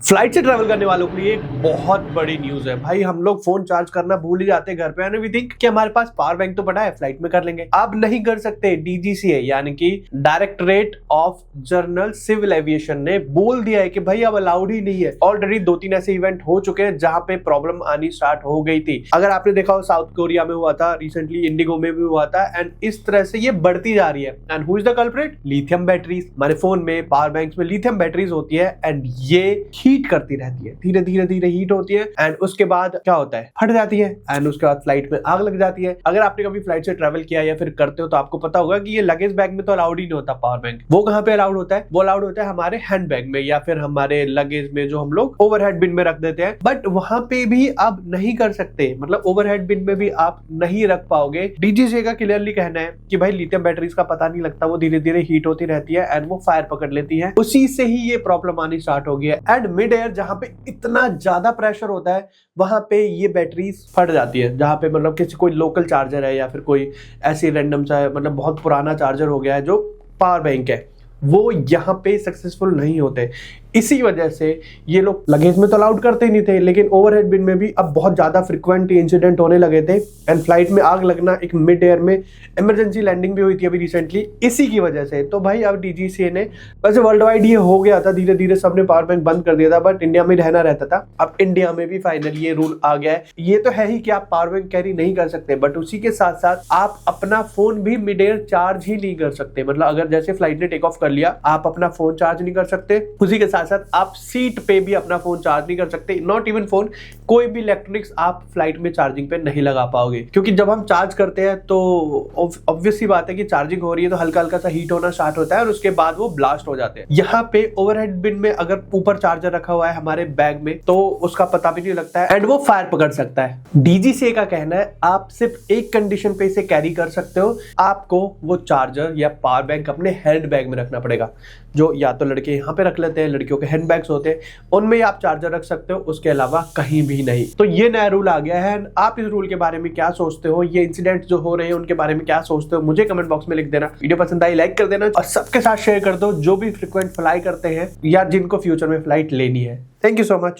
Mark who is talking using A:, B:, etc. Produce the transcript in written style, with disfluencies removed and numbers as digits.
A: Flight से travel करने वालों के लिए एक बहुत बड़ी न्यूज है भाई। हम लोग फोन चार्ज करना भूल ही जाते हैं घर पे, एंड वी थिंक कि हमारे पास पावर बैंक तो पड़ा है, फ्लाइट में कर लेंगे। अब नहीं कर सकते। डीजीसीए यानी कि directorate of general civil aviation ने बोल दिया है कि भाई अब अलाउड ही नहीं है। ऑलरेडी 2-3 ऐसे इवेंट हो चुके हैं जहां पे प्रॉब्लम आनी स्टार्ट हो गई थी। अगर आपने देखा हो, साउथ कोरिया में हुआ था, रिसेंटली इंडिगो में भी हुआ था, एंड इस तरह से ये बढ़ती जा रही है। And who is the culprit? Lithium batteries. हमारे फोन में, पावर बैंक्स में लिथियम बैटरीज होती है, एंड ये हीट करती रहती है, धीरे धीरे धीरे हीट होती है, एंड उसके बाद क्या होता है, फट जाती है, एंड उसके बाद फ्लाइट में आग लग जाती है। अगर आपने कभी फ्लाइट से ट्रैवल किया या फिर करते हो तो आपको पता होगा कि ये लगेज बैग में तो अलाउड ही नहीं होता पावर बैंक। वो कहाँ पे अलाउड होता है? वो अलाउड होता है हमारे हैंड बैग में या फिर हमारे लगेज में, जो हम लोग ओवरहेड बिन में रख देते हैं। बट वहां पे भी अब नहीं कर सकते, मतलब ओवरहेड बिन में भी आप नहीं रख पाओगे। डीजीसीए का क्लियरली कहना है कि भाई लिथियम बैटरीज का पता नहीं लगता, वो धीरे धीरे हीट होती रहती है एंड वो फायर पकड़ लेती है। उसी से ही ये प्रॉब्लम आनी स्टार्ट हो गई है। एंड मिड एयर जहां पे इतना ज्यादा प्रेशर होता है, वहां पे ये बैटरीज फट जाती है। जहां पे मतलब किसी कोई लोकल चार्जर है या फिर कोई ऐसी रैंडम सा मतलब बहुत पुराना चार्जर हो गया है जो पावर बैंक है, वो यहाँ पे सक्सेसफुल नहीं होते। इसी वजह से ये लोग लगेज में तो अलाउड करते ही नहीं थे, लेकिन ओवरहेड बिन में भी अब बहुत ज्यादा फ्रिक्वेंट इंसिडेंट होने लगे थे, एंड फ्लाइट में आग लगना, एक मिड एयर में इमरजेंसी लैंडिंग भी हुई थी अभी रिसेंटली इसी की वजह से। तो भाई अब डीजीसीए ने, वैसे वर्ल्ड वाइड ये हो गया था, धीरे धीरे सबने पावर बैंक बंद कर दिया था, बट इंडिया में रहना रहता था। अब इंडिया में भी फाइनली ये रूल आ गया है। ये तो है ही कि आप पावर बैंक कैरी नहीं कर सकते, बट उसी के साथ साथ आप अपना फोन भी मिड एयर चार्ज ही नहीं कर सकते। मतलब अगर जैसे फ्लाइट ने टेक ऑफ कर लिया, आप अपना फोन चार्ज नहीं कर सकते। उसी के साथ साथ आप सीट पे भी अपना फोन चार्ज नहीं कर सकते। नॉट इवन फोन, कोई भी इलेक्ट्रॉनिक्स आप फ्लाइट में चार्जिंग पे नहीं लगा पाओगे, क्योंकि जब हम चार्ज करते हैं तो ऑब्वियस सी बात है कि चार्जिंग हो रही है तो हल्का हल्का सा हीट होना स्टार्ट होता है और उसके बाद वो ब्लास्ट हो जाते हैं। यहाँ पे ओवरहेड बिन में अगर ऊपर चार्जर रखा हुआ है हमारे बैग में तो उसका पता भी नहीं लगता है, एंड वो फायर पकड़ सकता है। डीजीसीए का कहना है आप सिर्फ एक कंडीशन पे इसे कैरी कर सकते हो, आपको वो चार्जर या पावर बैंक अपने हैंड बैग में रखना पड़ेगा। जो या तो लड़के यहाँ पे रख लेते हैं, लड़कियों के हैंड बैग्स होते हैं, उनमें आप चार्जर रख सकते हो, उसके अलावा कहीं भी नहीं। तो ये नया रूल आ गया है। आप इस रूल के बारे में क्या सोचते हो? ये इंसिडेंट जो हो रहे हैं उनके बारे में क्या सोचते हो? मुझे कमेंट बॉक्स में लिख देना। वीडियो पसंद आई लाइक कर देना और सबके साथ शेयर कर दो जो भी फ्रीक्वेंट फ्लाई करते हैं या जिनको फ्यूचर में फ्लाइट लेनी है। Thank you so much.